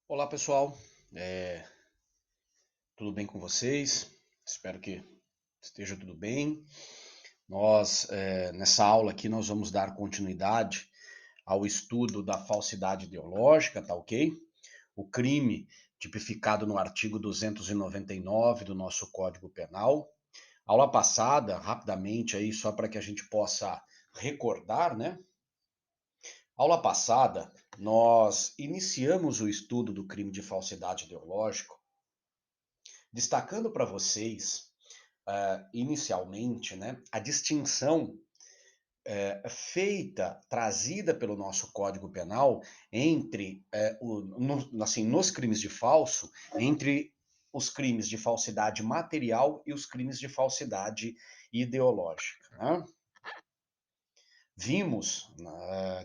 Olá pessoal, tudo bem com vocês? Espero que esteja tudo bem. Nessa aula aqui, nós vamos dar continuidade ao estudo da falsidade ideológica, tá ok? O crime tipificado no artigo 299 do nosso Código Penal. Aula passada, rapidamente aí, só para que a gente possa recordar, né? Aula passada, nós iniciamos o estudo do crime de falsidade ideológica destacando para vocês, inicialmente, né, a distinção feita, trazida pelo nosso Código Penal entre, assim, nos crimes de falso, entre os crimes de falsidade material e os crimes de falsidade ideológica. Né? Vimos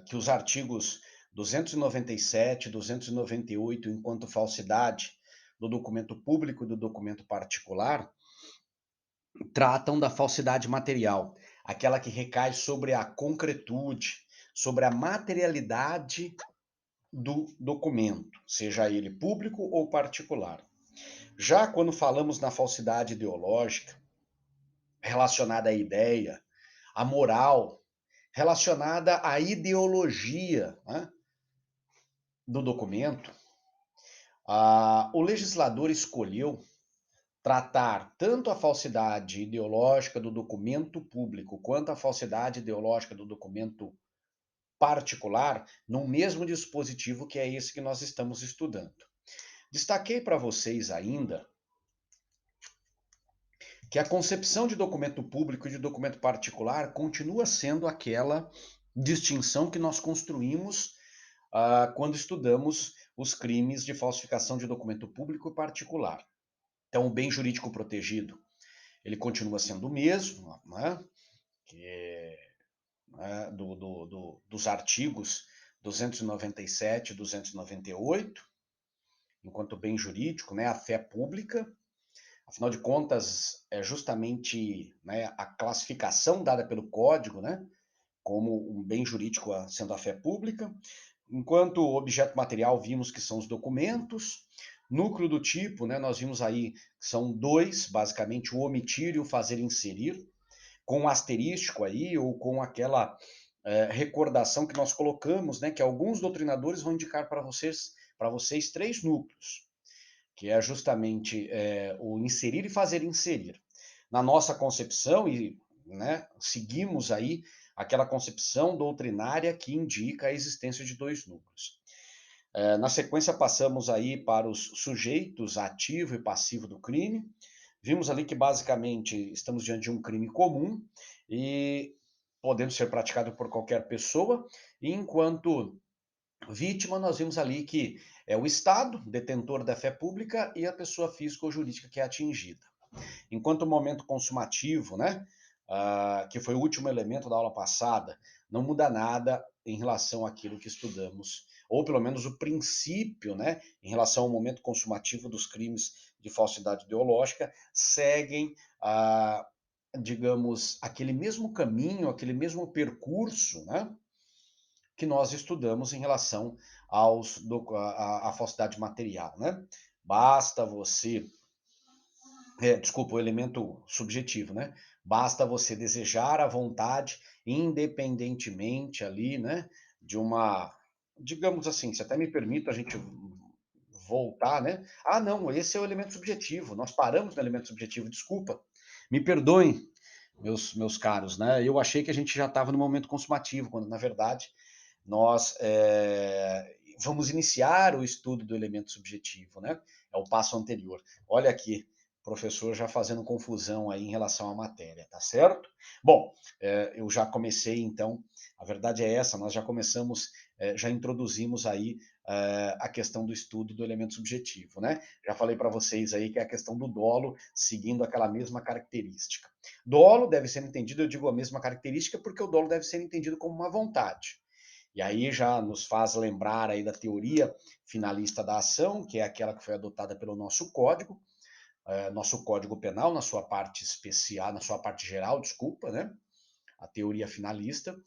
que os artigos 297 e 298, enquanto falsidade do documento público e do documento particular, tratam da falsidade material, aquela que recai sobre a concretude, sobre a materialidade do documento, seja ele público ou particular. Já quando falamos na falsidade ideológica, relacionada à ideia, à moral, relacionada à ideologia, né, do documento, o legislador escolheu tratar tanto a falsidade ideológica do documento público quanto a falsidade ideológica do documento particular no mesmo dispositivo que é esse que nós estamos estudando. Destaquei para vocês ainda que a concepção de documento público e de documento particular continua sendo aquela distinção que nós construímos quando estudamos os crimes de falsificação de documento público e particular. Então, o bem jurídico protegido ele continua sendo o mesmo, né? Que é, né, dos artigos 297 e 298, enquanto bem jurídico, né, a fé pública. Afinal de contas, é justamente, né, a classificação dada pelo Código, né, como um bem jurídico sendo a fé pública. Enquanto objeto material, vimos que são os documentos. Núcleo do tipo, né, nós vimos aí que são dois, basicamente, o omitir e o fazer inserir, com um asterístico aí, ou com aquela recordação que nós colocamos, né, que alguns doutrinadores vão indicar para vocês três núcleos, que é justamente o inserir e fazer inserir. Na nossa concepção, e né, seguimos aí aquela concepção doutrinária que indica a existência de dois núcleos. Na sequência, passamos aí para os sujeitos ativo e passivo do crime. Vimos ali que basicamente estamos diante de um crime comum e podendo ser praticado por qualquer pessoa, e enquanto vítima, nós vimos ali que é o Estado, detentor da fé pública, e a pessoa física ou jurídica que é atingida. Enquanto o momento consumativo, né, que foi o último elemento da aula passada, não muda nada em relação àquilo que estudamos, ou pelo menos o princípio, né, em relação ao momento consumativo dos crimes de falsidade ideológica, seguem, digamos, aquele mesmo caminho, aquele mesmo percurso, né, que nós estudamos em relação à falsidade material, né? Basta você desculpa, o elemento subjetivo, né? Basta você desejar a vontade, independentemente ali, né, de uma, digamos assim, se até me permite a gente voltar, né? Ah, não, esse é o elemento subjetivo. Nós paramos no elemento subjetivo. Desculpa, me perdoem, meus caros, né? Eu achei que a gente já estava no momento consumativo, quando na verdade nós vamos iniciar o estudo do elemento subjetivo, né? É o passo anterior. Olha aqui, professor já fazendo confusão aí em relação à matéria, tá certo? Bom, eu já comecei então, a verdade é essa, nós já começamos, já introduzimos aí a questão do estudo do elemento subjetivo, né? Já falei para vocês aí que é a questão do dolo, seguindo aquela mesma característica. Dolo deve ser entendido, eu digo a mesma característica, porque o dolo deve ser entendido como uma vontade. E aí já nos faz lembrar aí da teoria finalista da ação, que é aquela que foi adotada pelo nosso Código Penal, na sua parte especial, na sua parte geral, desculpa, né? A teoria finalista.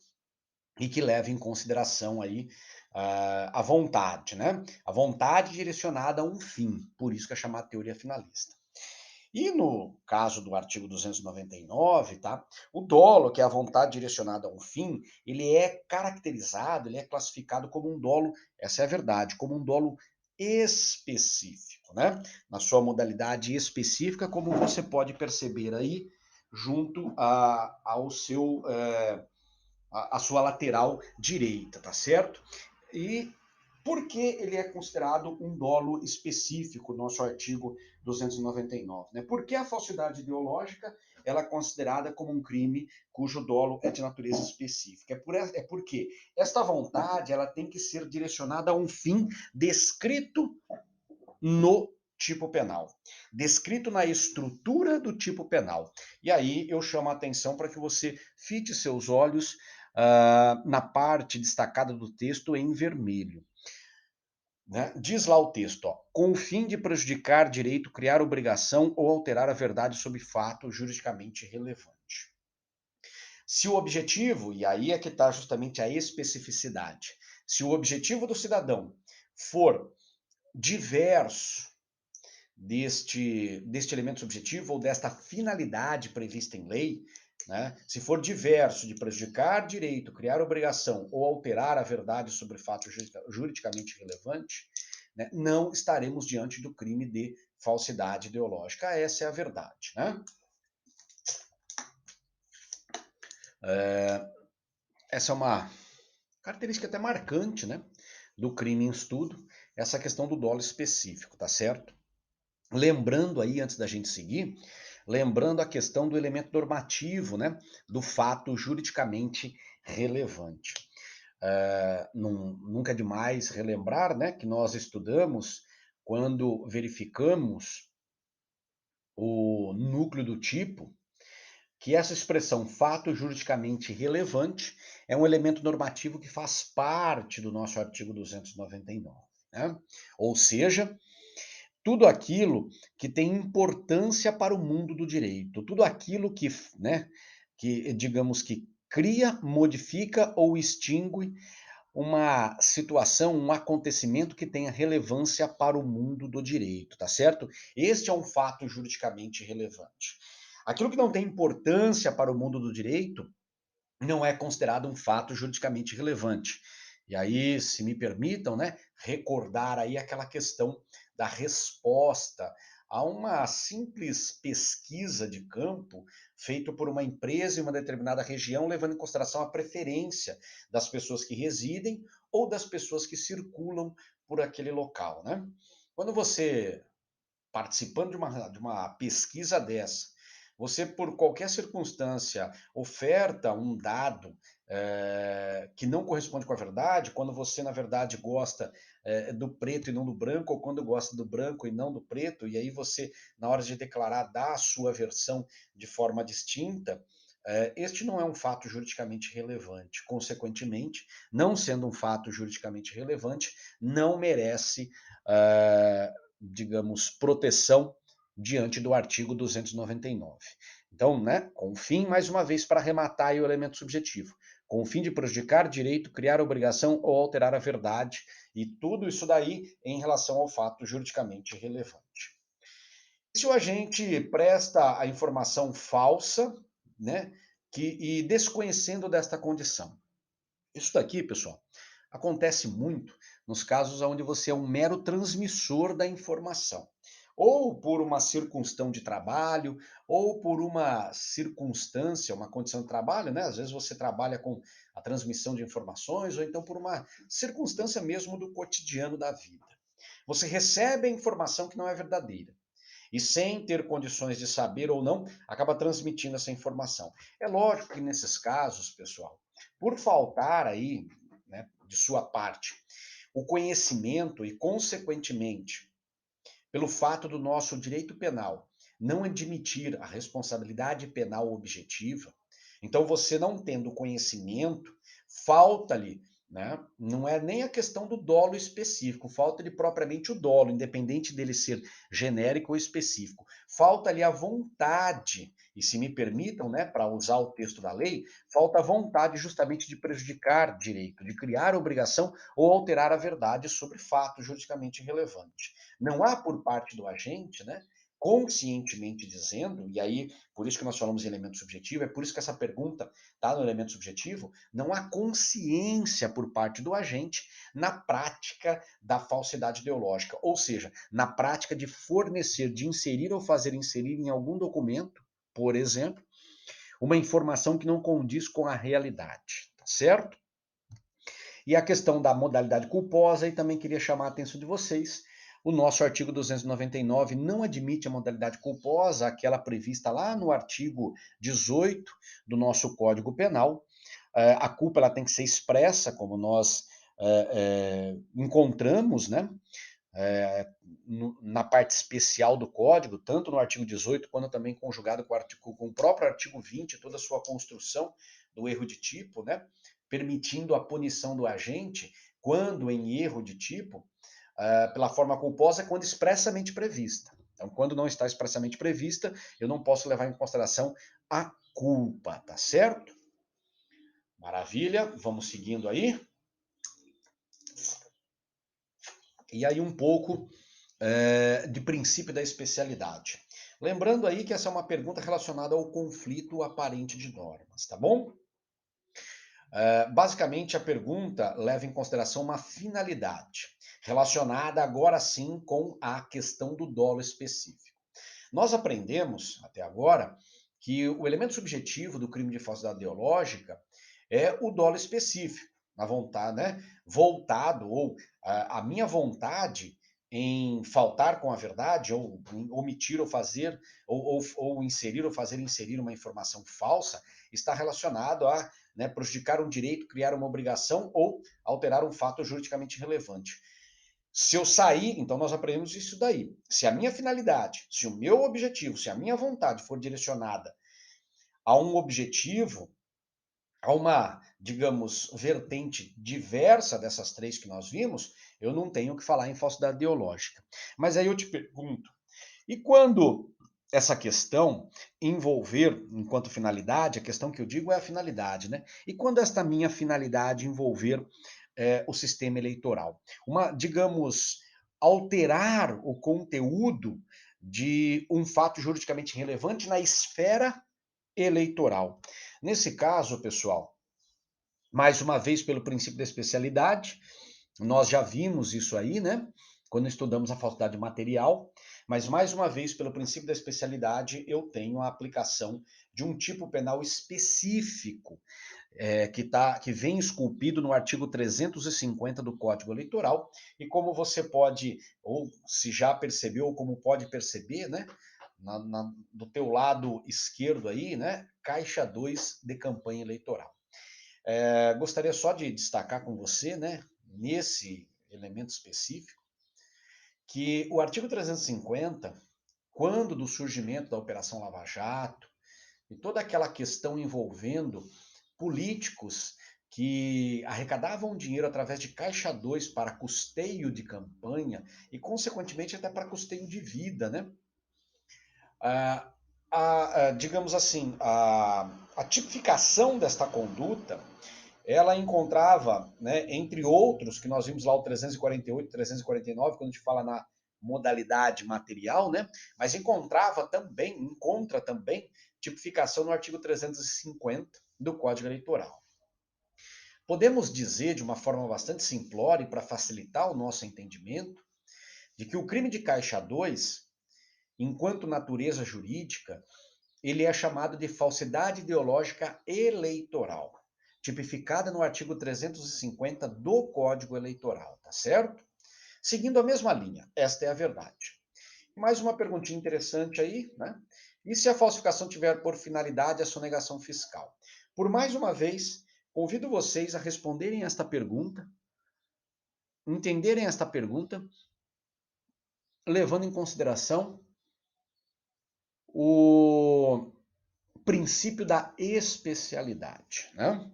e que leva em consideração aí a vontade, né? A vontade direcionada a um fim, por isso que é chamada teoria finalista. E no caso do artigo 299, tá? O dolo, que é a vontade direcionada a um fim, ele é caracterizado, ele é classificado como um dolo, essa é a verdade, como um dolo específico, né? Na sua modalidade específica, como você pode perceber aí, junto ao seu a sua lateral direita, tá certo? E por que ele é considerado um dolo específico, nosso artigo 299? Né? Porque a falsidade ideológica ela é considerada como um crime cujo dolo é de natureza específica. É porque esta vontade ela tem que ser direcionada a um fim descrito no tipo penal, descrito na estrutura do tipo penal. E aí eu chamo a atenção para que você fite seus olhos na parte destacada do texto em vermelho. Né? Diz lá o texto, ó, com o fim de prejudicar direito, criar obrigação ou alterar a verdade sobre fato juridicamente relevante. Se o objetivo, e aí é que está justamente a especificidade, se o objetivo do cidadão for diverso deste elemento subjetivo ou desta finalidade prevista em lei, né, se for diverso de prejudicar direito, criar obrigação ou alterar a verdade sobre fato juridicamente relevante, né, não estaremos diante do crime de falsidade ideológica. Essa é a verdade. Né? Essa é uma característica até marcante, né, do crime em estudo, essa questão do dolo específico, tá certo? Lembrando aí, antes da gente seguir, lembrando a questão do elemento normativo, né, do fato juridicamente relevante. Nunca é demais relembrar, né, que nós estudamos quando verificamos o núcleo do tipo, que essa expressão fato juridicamente relevante é um elemento normativo que faz parte do nosso artigo 299. Né? Ou seja, tudo aquilo que tem importância para o mundo do direito, tudo aquilo que, né, que digamos que cria, modifica ou extingue uma situação, um acontecimento que tenha relevância para o mundo do direito, tá certo? Este é um fato juridicamente relevante. Aquilo que não tem importância para o mundo do direito não é considerado um fato juridicamente relevante. E aí, se me permitam, né, recordar aí aquela questão da resposta a uma simples pesquisa de campo feita por uma empresa em uma determinada região, levando em consideração a preferência das pessoas que residem ou das pessoas que circulam por aquele local, né? Quando você participando de uma pesquisa dessa, você, por qualquer circunstância, oferta um dado que não corresponde com a verdade, quando você, na verdade, gosta do preto e não do branco, ou quando gosta do branco e não do preto, e aí você, na hora de declarar, dá a sua versão de forma distinta, este não é um fato juridicamente relevante. Consequentemente, não sendo um fato juridicamente relevante, não merece digamos, proteção diante do artigo 299. Então, né, com o fim, mais uma vez, para arrematar aí o elemento subjetivo, com o fim de prejudicar direito, criar obrigação ou alterar a verdade, e tudo isso daí em relação ao fato juridicamente relevante. Se o agente presta a informação falsa, né, e desconhecendo desta condição. Isso daqui, pessoal, acontece muito nos casos onde você é um mero transmissor da informação. Ou por uma circunstância de trabalho, ou por uma circunstância, uma condição de trabalho, né? Às vezes você trabalha com a transmissão de informações, ou então por uma circunstância mesmo do cotidiano da vida. Você recebe a informação que não é verdadeira. E sem ter condições de saber ou não, acaba transmitindo essa informação. É lógico que nesses casos, pessoal, por faltar aí, né, de sua parte, o conhecimento e, consequentemente, pelo fato do nosso direito penal não admitir a responsabilidade penal objetiva, então você não tendo conhecimento, falta-lhe né? Não é nem a questão do dolo específico, falta-lhe propriamente o dolo, independente dele ser genérico ou específico. Falta-lhe a vontade, e se me permitam, né, para usar o texto da lei, falta a vontade justamente de prejudicar direito, de criar obrigação ou alterar a verdade sobre fato juridicamente relevante. Não há por parte do agente, né, conscientemente dizendo, e aí por isso que nós falamos em elemento subjetivo, é por isso que essa pergunta está no elemento subjetivo, não há consciência por parte do agente na prática da falsidade ideológica, ou seja, na prática de fornecer, de inserir ou fazer inserir em algum documento, por exemplo, uma informação que não condiz com a realidade, tá certo? E a questão da modalidade culposa, e também queria chamar a atenção de vocês, o nosso artigo 299 não admite a modalidade culposa, aquela prevista lá no artigo 18 do nosso Código Penal. A culpa ela tem que ser expressa, como nós encontramos, né? Na parte especial do Código, tanto no artigo 18, quanto também conjugado com o próprio artigo 20, toda a sua construção do erro de tipo, né? Permitindo a punição do agente quando em erro de tipo, pela forma culposa, quando expressamente prevista. Então, quando não está expressamente prevista, eu não posso levar em consideração a culpa, tá certo? Maravilha, vamos seguindo aí. E aí um pouco de princípio da especialidade. Lembrando aí que essa é uma pergunta relacionada ao conflito aparente de normas, tá bom? Basicamente, a pergunta leva em consideração uma finalidade, relacionada agora sim com a questão do dolo específico. Nós aprendemos, até agora, que o elemento subjetivo do crime de falsidade ideológica é o dolo específico, a vontade, né? Voltado, ou a minha vontade em faltar com a verdade, ou omitir ou fazer, ou inserir ou fazer inserir uma informação falsa, está relacionado a, né, prejudicar um direito, criar uma obrigação ou alterar um fato juridicamente relevante. Se eu sair, então nós aprendemos isso daí. Se a minha finalidade, se o meu objetivo, se a minha vontade for direcionada a um objetivo, a uma, digamos, vertente diversa dessas três que nós vimos, eu não tenho que falar em falsidade ideológica. Mas aí eu te pergunto, e quando essa questão envolver, enquanto finalidade, a questão que eu digo é a finalidade, né? E quando esta minha finalidade envolver o sistema eleitoral? Uma, digamos, alterar o conteúdo de um fato juridicamente relevante na esfera eleitoral. Nesse caso, pessoal, mais uma vez pelo princípio da especialidade, nós já vimos isso aí, né? Quando estudamos a falsidade material, mas mais uma vez, pelo princípio da especialidade, eu tenho a aplicação de um tipo penal específico, que vem esculpido no artigo 350 do Código Eleitoral, e como você pode, ou se já percebeu, ou como pode perceber, né? Do teu lado esquerdo aí, né? Caixa 2 de campanha eleitoral. Gostaria só de destacar com você, né, nesse elemento específico, que o artigo 350, quando do surgimento da Operação Lava Jato, e toda aquela questão envolvendo políticos que arrecadavam dinheiro através de Caixa 2 para custeio de campanha e, consequentemente, até para custeio de vida, né? Digamos assim, a tipificação desta conduta ela encontrava, né, entre outros, que nós vimos lá o 348, 349, quando a gente fala na modalidade material, né, mas encontra também tipificação no artigo 350 do Código Eleitoral. Podemos dizer, de uma forma bastante simplória e para facilitar o nosso entendimento, de que o crime de Caixa 2, enquanto natureza jurídica, ele é chamado de falsidade ideológica eleitoral, tipificada no artigo 350 do Código Eleitoral, tá certo? Seguindo a mesma linha, esta é a verdade. Mais uma perguntinha interessante aí, né? E se a falsificação tiver por finalidade a sonegação fiscal? Por mais uma vez, convido vocês a responderem esta pergunta, entenderem esta pergunta, levando em consideração o princípio da especialidade, né?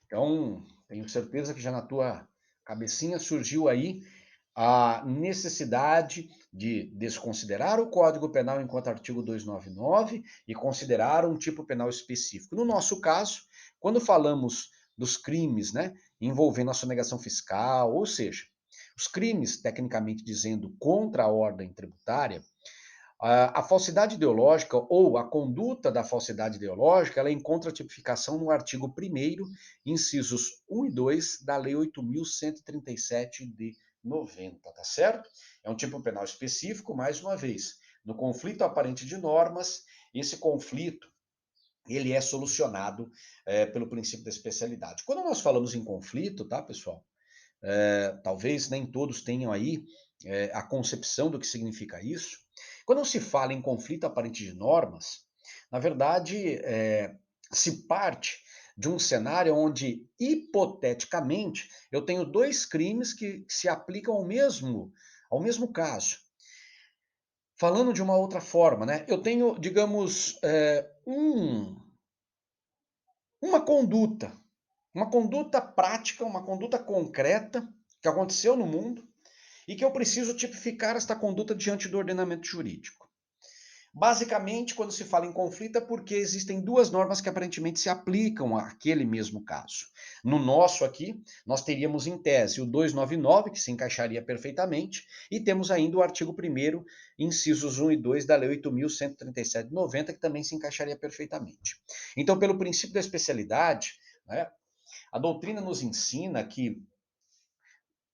Então, Tenho certeza que já na tua cabecinha surgiu aí a necessidade de desconsiderar o Código Penal enquanto artigo 299 e considerar um tipo penal específico. No nosso caso, quando falamos dos crimes, né, envolvendo a sonegação fiscal, ou seja, os crimes, tecnicamente dizendo, contra a ordem tributária, a falsidade ideológica ou a conduta da falsidade ideológica, ela encontra tipificação no artigo 1º, incisos 1 e 2 da Lei 8.137 de 90, tá certo? É um tipo penal específico, mais uma vez, no conflito aparente de normas, esse conflito ele é solucionado pelo princípio da especialidade. Quando nós falamos em conflito, tá, pessoal? Talvez nem todos tenham aí a concepção do que significa isso. Quando se fala em conflito aparente de normas, na verdade, se parte de um cenário onde, hipoteticamente, eu tenho dois crimes que se aplicam ao mesmo caso. Falando de uma outra forma, né? Eu tenho, digamos, uma conduta prática, uma conduta concreta que aconteceu no mundo e que eu preciso tipificar esta conduta diante do ordenamento jurídico. Basicamente, quando se fala em conflito, é porque existem duas normas que aparentemente se aplicam àquele mesmo caso. No nosso aqui, nós teríamos em tese o 299, que se encaixaria perfeitamente, e temos ainda o artigo 1º, incisos 1 e 2 da Lei 8.137 de 90, que também se encaixaria perfeitamente. Então, pelo princípio da especialidade, né, a doutrina nos ensina que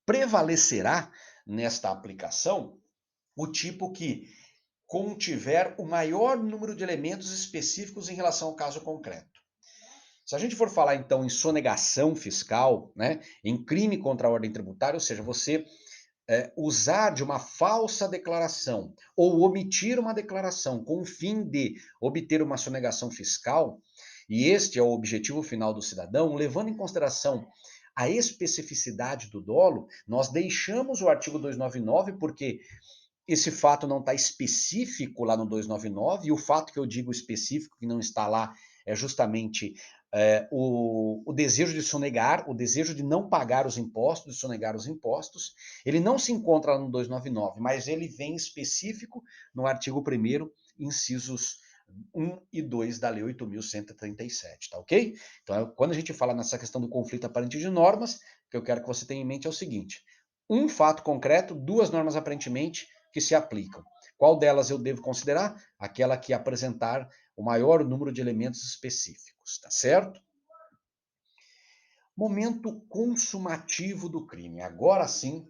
prevalecerá nesta aplicação o tipo que contiver o maior número de elementos específicos em relação ao caso concreto. Se a gente for falar então em sonegação fiscal, né, em crime contra a ordem tributária, ou seja, você usar de uma falsa declaração ou omitir uma declaração com o fim de obter uma sonegação fiscal, e este é o objetivo final do cidadão, levando em consideração a especificidade do dolo, nós deixamos o artigo 299 porque esse fato não está específico lá no 299, e o fato que eu digo específico, que não está lá, é justamente o desejo de sonegar, o desejo de não pagar os impostos, de sonegar os impostos. Ele não se encontra lá no 299, mas ele vem específico no artigo 1º, incisos 1 e 2 da Lei 8.137, tá ok? Então, quando a gente fala nessa questão do conflito aparente de normas, o que eu quero que você tenha em mente é o seguinte: um fato concreto, duas normas aparentemente que se aplicam. Qual delas eu devo considerar? Aquela que apresentar o maior número de elementos específicos, tá certo? Momento consumativo do crime. Agora sim,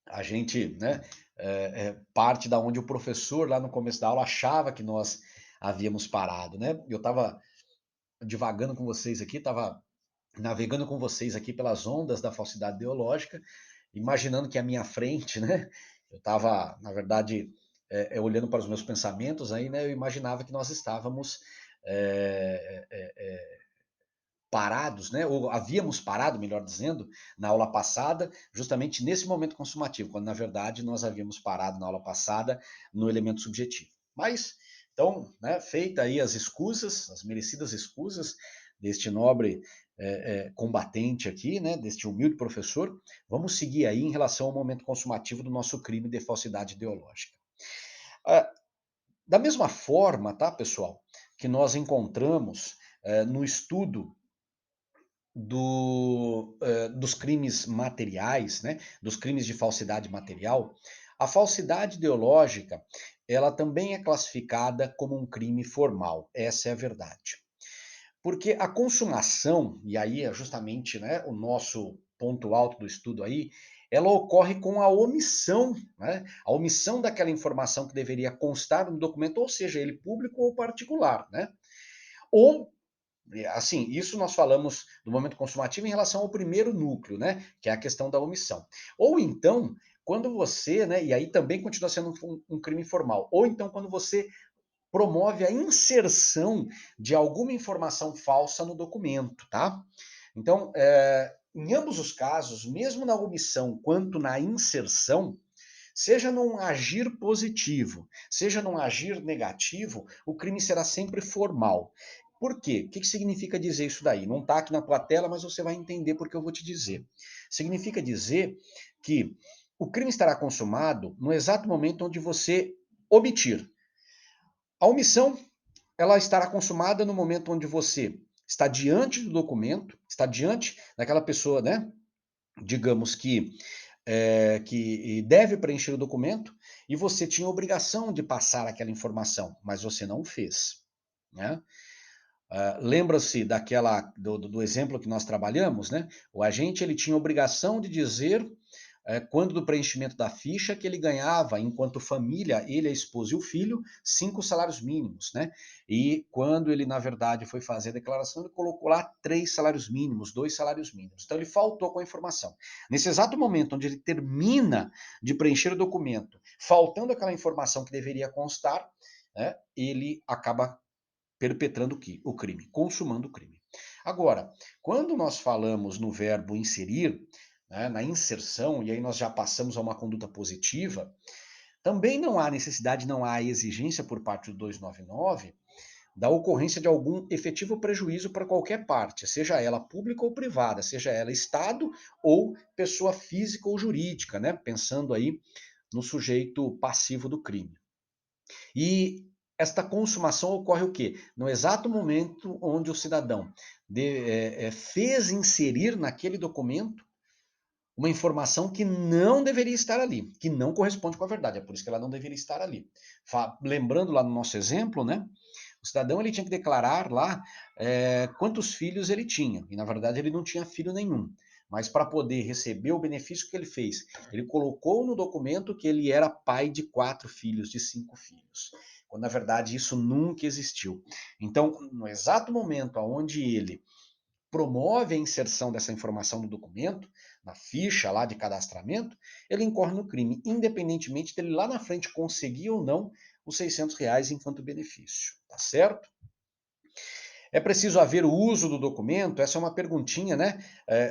a gente, né, parte da onde o professor lá no começo da aula achava que nós havíamos parado, né? Eu estava divagando com vocês aqui, estava navegando com vocês aqui pelas ondas da falsidade ideológica, imaginando que à minha frente, né, eu estava, na verdade, olhando para os meus pensamentos aí, né, eu imaginava que nós estávamos é, é, é, parados, né, ou havíamos parado, melhor dizendo, na aula passada, justamente nesse momento consumativo, quando na verdade nós havíamos parado na aula passada no elemento subjetivo. Mas, então, né, feita aí as escusas, as merecidas escusas deste nobre combatente aqui, né, deste humilde professor, vamos seguir aí em relação ao momento consumativo do nosso crime de falsidade ideológica. Ah, da mesma forma, tá, pessoal, que nós encontramos no estudo dos crimes materiais, né, dos crimes de falsidade material, a falsidade ideológica, ela também é classificada como um crime formal. Essa é a verdade. Porque a consumação, e aí é justamente, né, o nosso ponto alto do estudo aí, ela ocorre com a omissão, né, a omissão daquela informação que deveria constar no documento, ou seja, ele público ou particular, né? Ou assim, isso nós falamos do momento consumativo em relação ao primeiro núcleo, né? Que é a questão da omissão. Ou então, quando você, né? E aí também continua sendo um crime formal. Ou então, quando você promove a inserção de alguma informação falsa no documento, tá? Então, em ambos os casos, mesmo na omissão quanto na inserção, seja num agir positivo, seja num agir negativo, o crime será sempre formal. Por quê? O que significa dizer isso daí? Não está aqui na tua tela, mas você vai entender porque eu vou te dizer. Significa dizer que o crime estará consumado no exato momento onde você omitir. A omissão, ela estará consumada no momento onde você está diante do documento, está diante daquela pessoa, né? Digamos que deve preencher o documento e você tinha a obrigação de passar aquela informação, mas você não fez, né? Lembra-se do exemplo que nós trabalhamos, né? O agente ele tinha a obrigação de dizer quando do preenchimento da ficha que ele ganhava, enquanto família, ele, a esposa e o filho, 5 salários mínimos, né? E quando ele, na verdade, foi fazer a declaração, ele colocou lá 3 salários mínimos, 2 salários mínimos. Então, ele faltou com a informação. Nesse exato momento onde ele termina de preencher o documento, faltando aquela informação que deveria constar, né, ele acaba perpetrando o crime, consumando o crime. Agora, quando nós falamos no verbo inserir, né, na inserção, e aí nós já passamos a uma conduta positiva, também não há necessidade, não há exigência por parte do 299 da ocorrência de algum efetivo prejuízo para qualquer parte, seja ela pública ou privada, seja ela Estado ou pessoa física ou jurídica, né? Pensando aí no sujeito passivo do crime. E esta consumação ocorre o quê? No exato momento onde o cidadão fez inserir naquele documento uma informação que não deveria estar ali, que não corresponde com a verdade, é por isso que ela não deveria estar ali. Lembrando lá no nosso exemplo, né? O cidadão ele tinha que declarar lá quantos filhos ele tinha, e na verdade ele não tinha filho nenhum. Mas para poder receber o benefício que ele fez, ele colocou no documento que ele era pai de 4 filhos, de 5 filhos. Quando na verdade isso nunca existiu. Então, no exato momento onde ele promove a inserção dessa informação no documento, na ficha lá de cadastramento, ele incorre no crime, independentemente dele lá na frente conseguir ou não os R$ 600 enquanto benefício, tá certo? É preciso haver o uso do documento? Essa é uma perguntinha, né?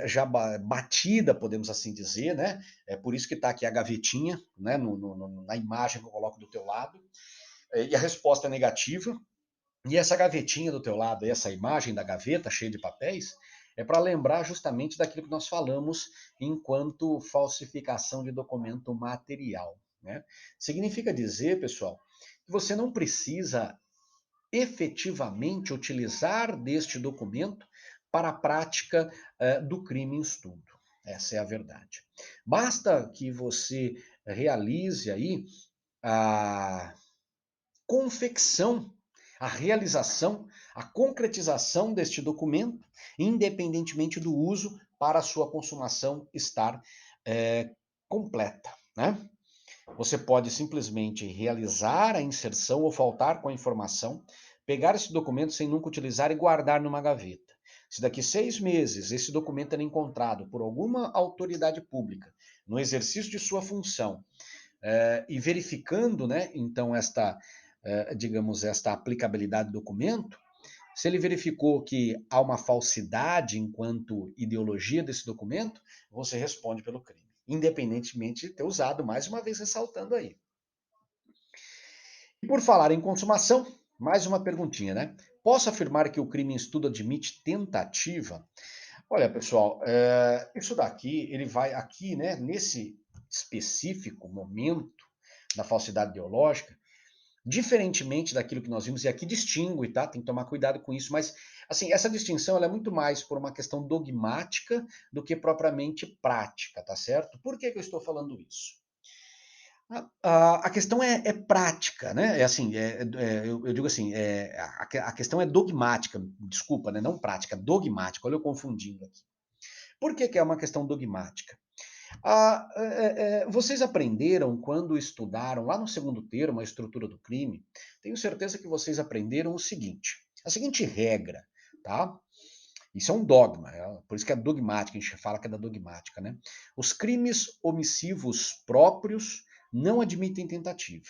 Já batida, podemos assim dizer, né? É por isso que está aqui a gavetinha, né? Na imagem que eu coloco do teu lado. E a resposta é negativa. E essa gavetinha do teu lado, essa imagem da gaveta cheia de papéis, é para lembrar justamente daquilo que nós falamos enquanto falsificação de documento material, né? Significa dizer, pessoal, que você não precisa efetivamente utilizar deste documento para a prática do crime em estudo. Essa é a verdade. Basta que você realize aí a confecção, a realização, a concretização deste documento, independentemente do uso para a sua consumação estar completa, né? Você pode simplesmente realizar a inserção ou faltar com a informação, pegar esse documento sem nunca utilizar e guardar numa gaveta. Se daqui 6 meses esse documento é encontrado por alguma autoridade pública no exercício de sua função e verificando, né, então digamos, esta aplicabilidade do documento, se ele verificou que há uma falsidade enquanto ideologia desse documento, você responde pelo crime, independentemente de ter usado, mais uma vez ressaltando aí. E por falar em consumação, mais uma perguntinha, né? Posso afirmar que o crime em estudo admite tentativa? Olha, pessoal, isso daqui, ele vai aqui, né, nesse específico momento da falsidade ideológica, diferentemente daquilo que nós vimos, e aqui distingue, tá? Tem que tomar cuidado com isso, mas assim, essa distinção ela é muito mais por uma questão dogmática do que propriamente prática, tá certo? Por que eu estou falando isso? A questão é prática, né? É assim, eu digo assim, a questão é dogmática, desculpa, né? Não prática, dogmática. Olha eu confundindo aqui. Por que é uma questão dogmática? Vocês aprenderam quando estudaram lá no segundo termo a estrutura do crime? Tenho certeza que vocês aprenderam o seguinte, a seguinte regra, tá? Isso é um dogma, por isso que é dogmática, a gente fala que é da dogmática, né? Os crimes omissivos próprios não admitem tentativa.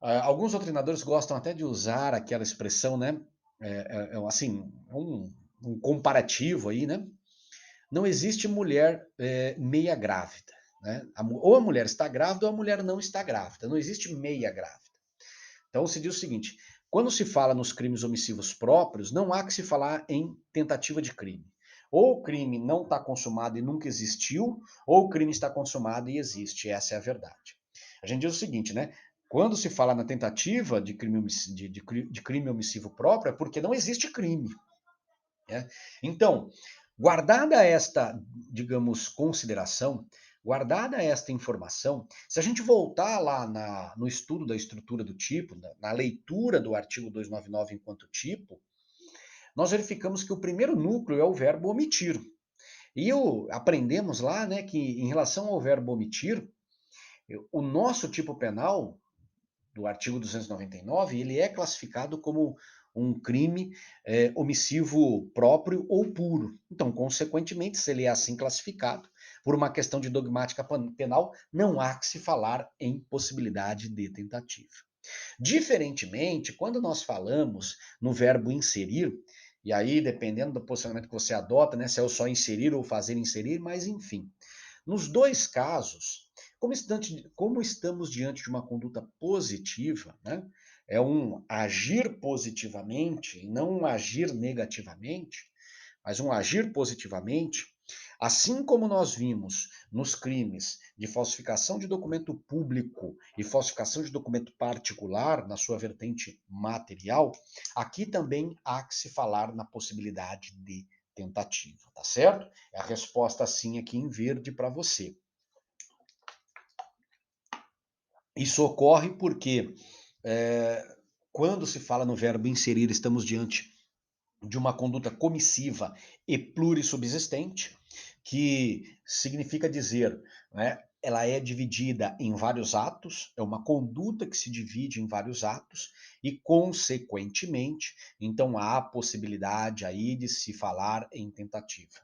Alguns doutrinadores gostam até de usar aquela expressão, né? Assim, um comparativo aí, né? Não existe mulher meia grávida, né? Ou a mulher está grávida ou a mulher não está grávida. Não existe meia grávida. Então se diz o seguinte: Quando se fala nos crimes omissivos próprios, não há que se falar em tentativa de crime. Ou o crime não está consumado e nunca existiu, ou o crime está consumado e existe. Essa é a verdade. A gente diz o seguinte, né? Quando se fala na tentativa de crime omissivo próprio, é porque não existe crime. Né? Então, guardada esta, digamos, consideração, guardada esta informação, se a gente voltar lá no estudo da estrutura do tipo, na leitura do artigo 299 enquanto tipo, nós verificamos que o primeiro núcleo é o verbo omitir. E aprendemos lá, né, que em relação ao verbo omitir, o nosso tipo penal do artigo 299, ele é classificado como um crime omissivo próprio ou puro. Então, consequentemente, se ele é assim classificado, por uma questão de dogmática penal, não há que se falar em possibilidade de tentativa. Diferentemente, quando nós falamos no verbo inserir, e aí, dependendo do posicionamento que você adota, né, se é só inserir ou fazer inserir, mas enfim. Nos dois casos, como estamos diante de uma conduta positiva, né, é um agir positivamente e não um agir negativamente, mas um agir positivamente, assim como nós vimos nos crimes de falsificação de documento público e falsificação de documento particular, na sua vertente material, aqui também há que se falar na possibilidade de tentativa, tá certo? É a resposta sim aqui em verde para você. Isso ocorre porque quando se fala no verbo inserir, estamos diante de uma conduta comissiva e plurissubsistente, que significa dizer, né, ela é dividida em vários atos, é uma conduta que se divide em vários atos e, consequentemente, então há a possibilidade aí de se falar em tentativa.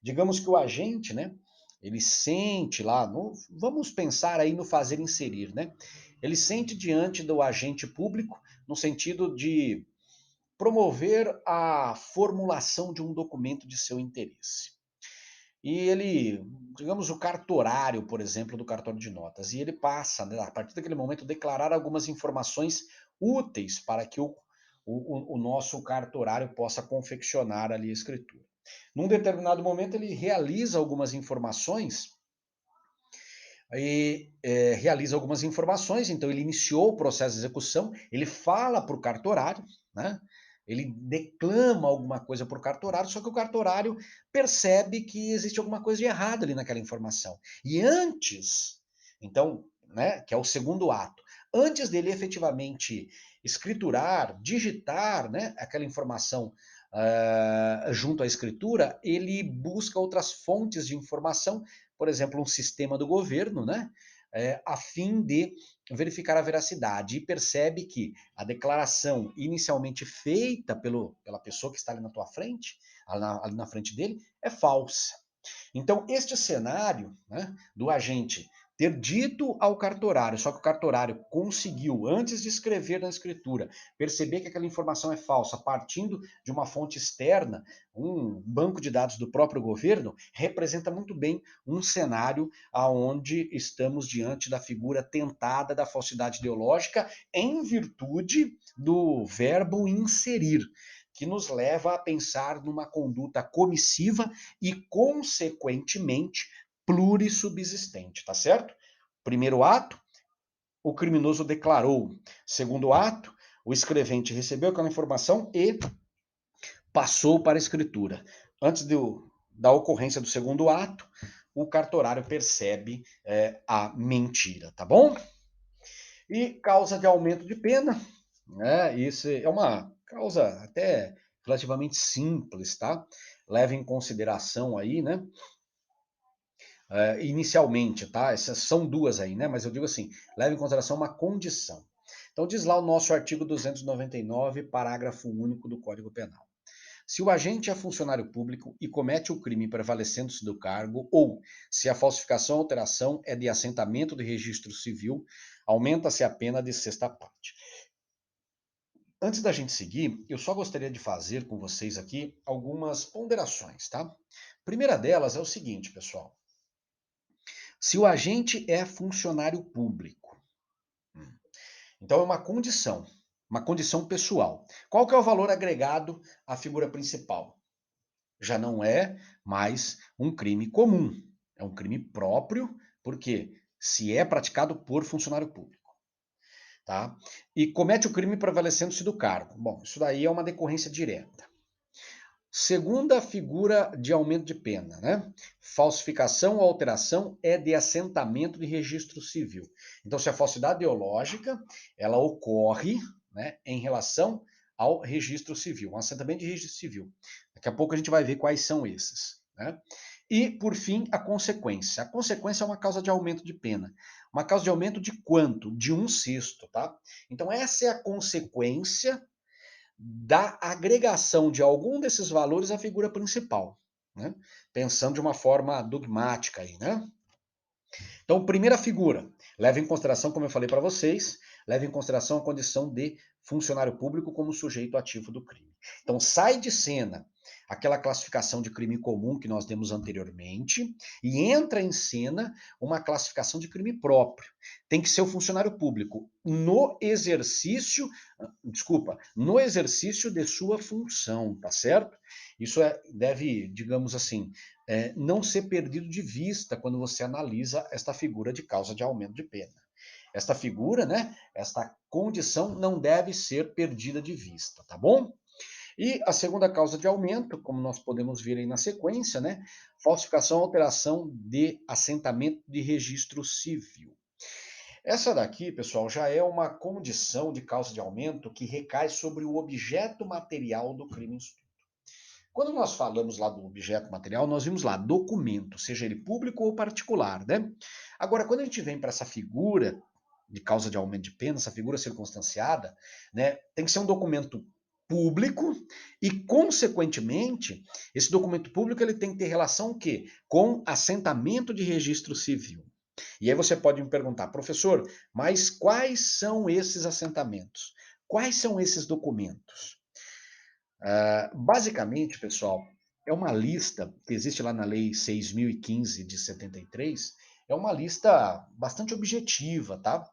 Digamos que o agente, né, ele sente lá, vamos pensar aí no fazer inserir, né? Ele sente diante do agente público no sentido de promover a formulação de um documento de seu interesse. E ele, digamos, o cartorário, por exemplo, do cartório de notas, e ele passa, né, a partir daquele momento, declarar algumas informações úteis para que o nosso cartorário possa confeccionar ali a escritura. Num determinado momento, ele realiza algumas informações então ele iniciou o processo de execução, ele fala para o cartorário, né? Ele declama alguma coisa para o cartorário, só que o cartorário percebe que existe alguma coisa de errado ali naquela informação. E antes, então, né, que é o segundo ato, antes dele efetivamente escriturar, digitar, né, aquela informação junto à escritura, ele busca outras fontes de informação, por exemplo, um sistema do governo, né? A fim de verificar a veracidade, e percebe que a declaração inicialmente feita pela pessoa que está ali na tua frente, ali na frente dele, é falsa. Então, este cenário, né, do agente ter dito ao cartorário, só que o cartorário conseguiu, antes de escrever na escritura, perceber que aquela informação é falsa, partindo de uma fonte externa, um banco de dados do próprio governo, representa muito bem um cenário onde estamos diante da figura tentada da falsidade ideológica em virtude do verbo inserir, que nos leva a pensar numa conduta comissiva e, consequentemente, plurissubsistente, tá certo? Primeiro ato, o criminoso declarou. Segundo ato, o escrevente recebeu aquela informação e passou para a escritura. Antes da ocorrência do segundo ato, o cartorário percebe a mentira, tá bom? E causa de aumento de pena, né? Isso é uma causa até relativamente simples, tá? Leva em consideração aí, né? Inicialmente, tá? Essas são duas aí, né? Mas eu digo assim, leva em consideração uma condição. Então diz lá o nosso artigo 299, parágrafo único do Código Penal. Se o agente é funcionário público e comete o crime prevalecendo-se do cargo, ou se a falsificação ou alteração é de assentamento de registro civil, aumenta-se a pena de sexta parte. Antes da gente seguir, eu só gostaria de fazer com vocês aqui algumas ponderações, tá? Primeira delas é o seguinte, pessoal. Se o agente é funcionário público, então é uma condição, uma condição pessoal. Qual que é o valor agregado à figura principal? Já não é mais um crime comum, é um crime próprio, porque se é praticado por funcionário público, tá? E comete o crime prevalecendo-se do cargo. Bom, isso daí é uma decorrência direta. Segunda figura de aumento de pena, né? Falsificação ou alteração é de assentamento de registro civil. Então, se a falsidade ideológica, ela ocorre, né, em relação ao registro civil, um assentamento de registro civil. Daqui a pouco a gente vai ver quais são esses, né? E, por fim, a consequência. A consequência é uma causa de aumento de pena. Uma causa de aumento de quanto? De 1/6, tá? Então, essa é a consequência da agregação de algum desses valores à figura principal, né? Pensando de uma forma dogmática aí, né? Então, primeira figura, leva em consideração, como eu falei para vocês, leva em consideração a condição de funcionário público como sujeito ativo do crime. Então, sai de cena aquela classificação de crime comum que nós demos anteriormente e entra em cena uma classificação de crime próprio. Tem que ser o funcionário público no exercício, desculpa, no exercício de sua função, tá certo? Isso deve, digamos assim, não ser perdido de vista quando você analisa esta figura de causa de aumento de pena. Esta figura, né, esta condição não deve ser perdida de vista, tá bom? E a segunda causa de aumento, como nós podemos ver aí na sequência, né, falsificação ou alteração de assentamento de registro civil. Essa daqui, pessoal, já é uma condição de causa de aumento que recai sobre o objeto material do crime em estudo. Quando nós falamos lá do objeto material, nós vimos lá documento, seja ele público ou particular, né? Agora, quando a gente vem para essa figura de causa de aumento de pena, essa figura circunstanciada, né, tem que ser um documento público e, consequentemente, esse documento público ele tem que ter relação o quê? Com assentamento de registro civil. E aí você pode me perguntar, professor, mas quais são esses assentamentos? Quais são esses documentos? Basicamente, pessoal, é uma lista que existe lá na Lei 6.015 de 73, é uma lista bastante objetiva, tá?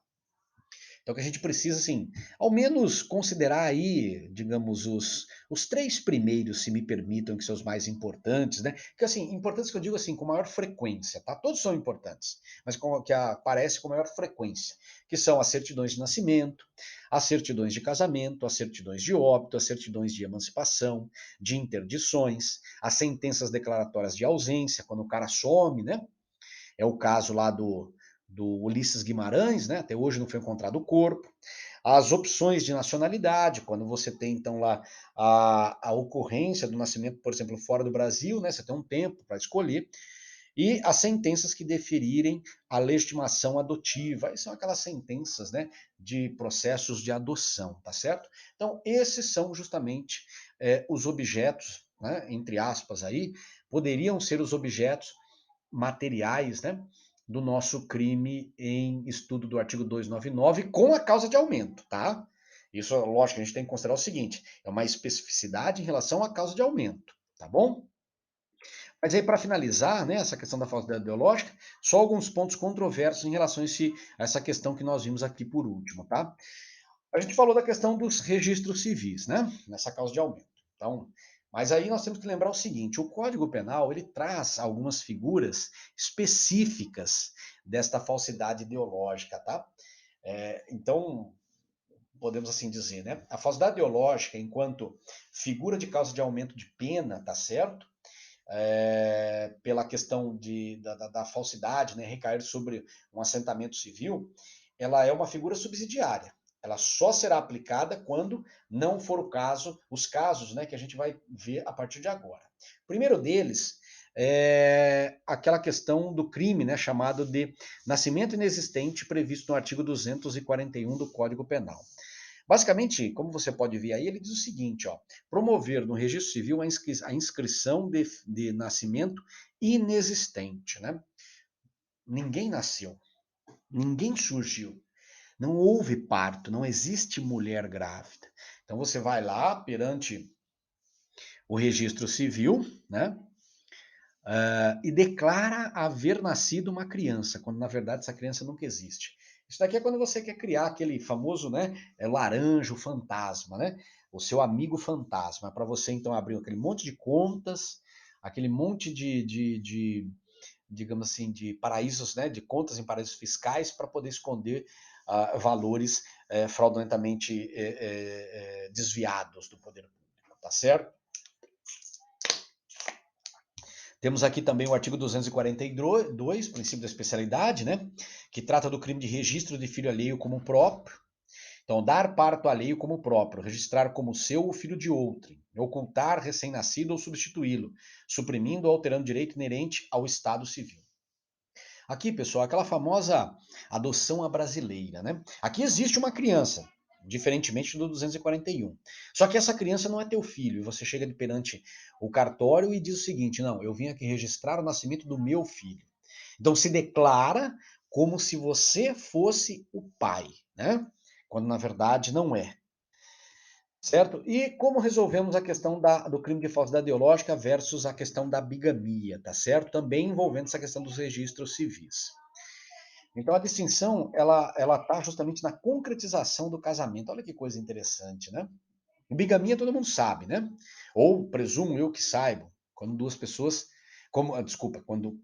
Então, que a gente precisa, assim, ao menos considerar aí, digamos, os três primeiros, se me permitam, que são os mais importantes, né? Que, assim, importantes que eu digo, assim, com maior frequência, tá? Todos são importantes, mas que aparece com maior frequência, que são as certidões de nascimento, as certidões de casamento, as certidões de óbito, as certidões de emancipação, de interdições, as sentenças declaratórias de ausência, quando o cara some, né? É o caso lá do Ulisses Guimarães, né? Até hoje não foi encontrado o corpo. As opções de nacionalidade, quando você tem então lá a ocorrência do nascimento, por exemplo, fora do Brasil, né? Você tem um tempo para escolher. E as sentenças que deferirem a legitimação adotiva. Aí são aquelas sentenças, né, de processos de adoção, tá certo? Então, esses são justamente os objetos, né, entre aspas aí, poderiam ser os objetos materiais, né, do nosso crime em estudo do artigo 299 com a causa de aumento, tá? Isso, lógico, a gente tem que considerar o seguinte, é uma especificidade em relação à causa de aumento, tá bom? Mas aí, para finalizar, né, essa questão da falsidade ideológica, só alguns pontos controversos em relação a essa questão que nós vimos aqui por último, tá? A gente falou da questão dos registros civis, né, nessa causa de aumento. Então, mas aí nós temos que lembrar o seguinte, o Código Penal, ele traz algumas figuras específicas desta falsidade ideológica, tá? Então, podemos assim dizer, né? A falsidade ideológica, enquanto figura de causa de aumento de pena, tá certo? Pela questão da falsidade, né, recair sobre um assentamento civil, ela é uma figura subsidiária. Ela só será aplicada quando não for o caso, os casos, né, que a gente vai ver a partir de agora. O primeiro deles é aquela questão do crime, né, chamado de nascimento inexistente, previsto no artigo 241 do Código Penal. Basicamente, como você pode ver aí, ele diz o seguinte, ó, promover no registro civil a inscrição de nascimento inexistente, né? Ninguém nasceu, ninguém surgiu, não houve parto, não existe mulher grávida. Então você vai lá perante o registro civil, né? E declara haver nascido uma criança, quando na verdade essa criança nunca existe. Isso daqui é quando você quer criar aquele famoso, né, laranjo fantasma, né? O seu amigo fantasma, para você então abrir aquele monte de contas, aquele monte digamos assim, de paraísos, né, de contas em paraísos fiscais para poder esconder valores fraudulentamente desviados do poder público, tá certo? Temos aqui também o artigo 242, princípio da especialidade, né, que trata do crime de registro de filho alheio como próprio. Então, dar parto alheio como próprio, registrar como seu o filho de outrem, ocultar recém-nascido ou substituí-lo, suprimindo ou alterando direito inerente ao Estado civil. Aqui, pessoal, aquela famosa adoção à brasileira, né? Aqui existe uma criança, diferentemente do 241. Só que essa criança não é teu filho. Você chega de perante o cartório e diz o seguinte: não, eu vim aqui registrar o nascimento do meu filho. Então se declara como se você fosse o pai, né? Quando na verdade não é. Certo? E como resolvemos a questão do crime de falsidade ideológica versus a questão da bigamia, tá certo? Também envolvendo essa questão dos registros civis. Então a distinção, ela tá justamente na concretização do casamento. Olha que coisa interessante, né? Bigamia todo mundo sabe, né? Ou presumo eu que saiba, quando duas pessoas, desculpa, quando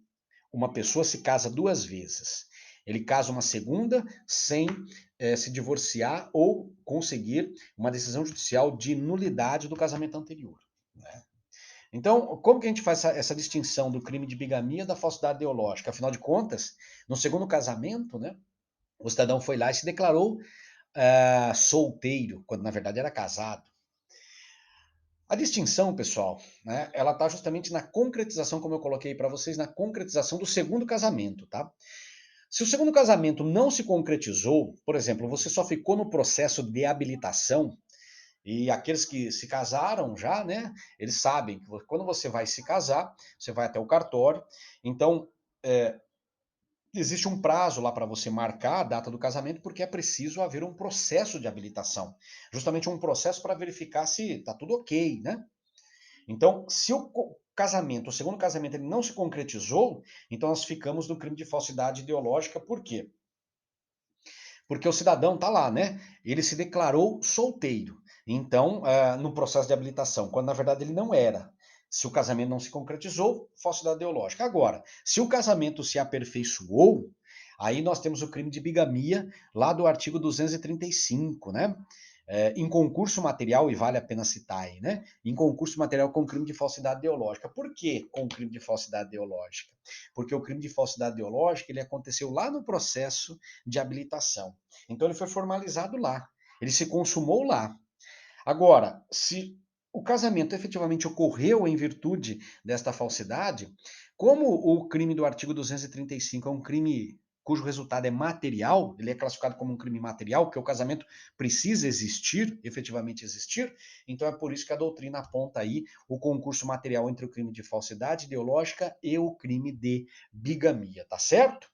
uma pessoa se casa duas vezes. Ele casa uma segunda sem se divorciar ou conseguir uma decisão judicial de nulidade do casamento anterior. Né? Então, como que a gente faz essa distinção do crime de bigamia da falsidade ideológica? Afinal de contas, no segundo casamento, né, o cidadão foi lá e se declarou solteiro, quando na verdade era casado. A distinção, pessoal, né, ela está justamente na concretização, como eu coloquei para vocês, na concretização do segundo casamento, tá? Se o segundo casamento não se concretizou, por exemplo, você só ficou no processo de habilitação, e aqueles que se casaram já, né, eles sabem que quando você vai se casar, você vai até o cartório, então existe um prazo lá para você marcar a data do casamento, porque é preciso haver um processo de habilitação, justamente um processo para verificar se está tudo ok, né? Então, se o casamento, o segundo casamento, ele não se concretizou, então nós ficamos no crime de falsidade ideológica. Por quê? Porque o cidadão está lá, né? Ele se declarou solteiro. Então, no processo de habilitação, quando na verdade ele não era. Se o casamento não se concretizou, falsidade ideológica. Agora, se o casamento se aperfeiçoou, aí nós temos o crime de bigamia, lá do artigo 235, né? Em concurso material, e vale a pena citar aí, né? Em concurso material com crime de falsidade ideológica. Por que com crime de falsidade ideológica? Porque o crime de falsidade ideológica ele aconteceu lá no processo de habilitação. Então ele foi formalizado lá, ele se consumou lá. Agora, se o casamento efetivamente ocorreu em virtude desta falsidade, como o crime do artigo 235 é um crime cujo resultado é material, ele é classificado como um crime material, porque o casamento precisa existir, efetivamente existir, então é por isso que a doutrina aponta aí o concurso material entre o crime de falsidade ideológica e o crime de bigamia, tá certo?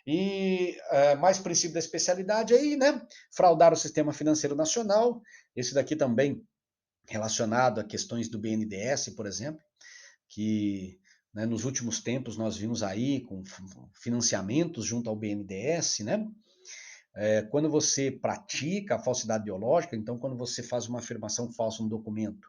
E mais princípio da especialidade aí, né? Fraudar o sistema financeiro nacional, esse daqui também relacionado a questões do BNDES, por exemplo, que né, nos últimos tempos nós vimos aí com financiamentos junto ao BNDES, né? Quando você pratica a falsidade ideológica, então quando você faz uma afirmação falsa no documento,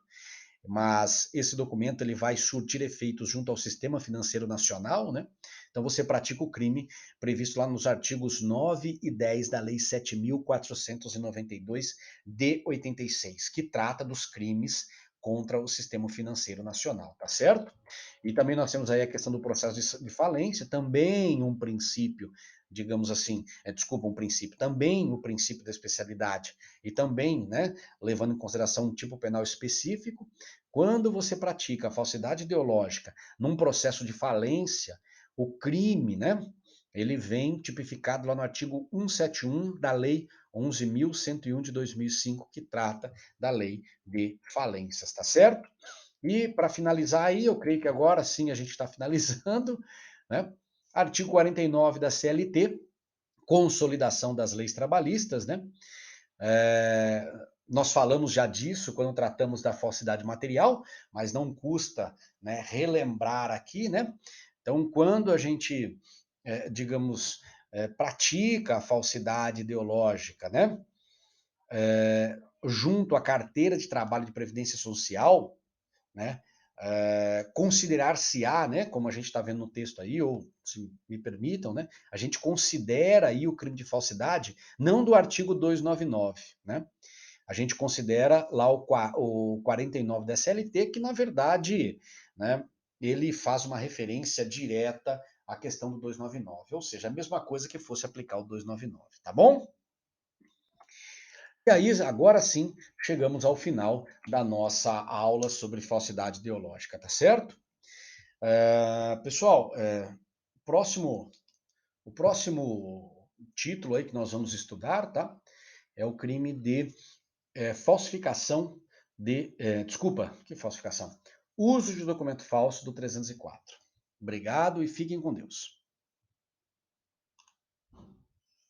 mas esse documento ele vai surtir efeitos junto ao sistema financeiro nacional, né? Então você pratica o crime previsto lá nos artigos 9 e 10 da Lei 7.492 de 86, que trata dos crimes contra o sistema financeiro nacional, tá certo? E também nós temos aí a questão do processo de falência, também um princípio, digamos assim, desculpa, um princípio, também o princípio da especialidade, e também, né, levando em consideração um tipo penal específico, quando você pratica a falsidade ideológica num processo de falência, o crime, né, ele vem tipificado lá no artigo 171 da Lei 11.101 de 2005, que trata da lei de falências, tá certo? E para finalizar aí, eu creio que agora sim a gente está finalizando, né? Artigo 49 da CLT, consolidação das leis trabalhistas, né? Nós falamos já disso quando tratamos da falsidade material, mas não custa, né, relembrar aqui, né? Então, quando a gente, digamos, pratica a falsidade ideológica, né? Junto à carteira de trabalho de previdência social, né? Considerar-se-á, né, como a gente está vendo no texto aí, ou se me permitam, né, a gente considera aí o crime de falsidade não do artigo 299, né? A gente considera lá o 49 da CLT, que na verdade, né, ele faz uma referência direta à questão do 299, ou seja, a mesma coisa que fosse aplicar o 299, tá bom? E aí, agora sim, chegamos ao final da nossa aula sobre falsidade ideológica, tá certo? Pessoal, próximo, o próximo título aí que nós vamos estudar, tá? É o crime de falsificação de... desculpa, que falsificação? Uso de documento falso do 304. Obrigado e fiquem com Deus.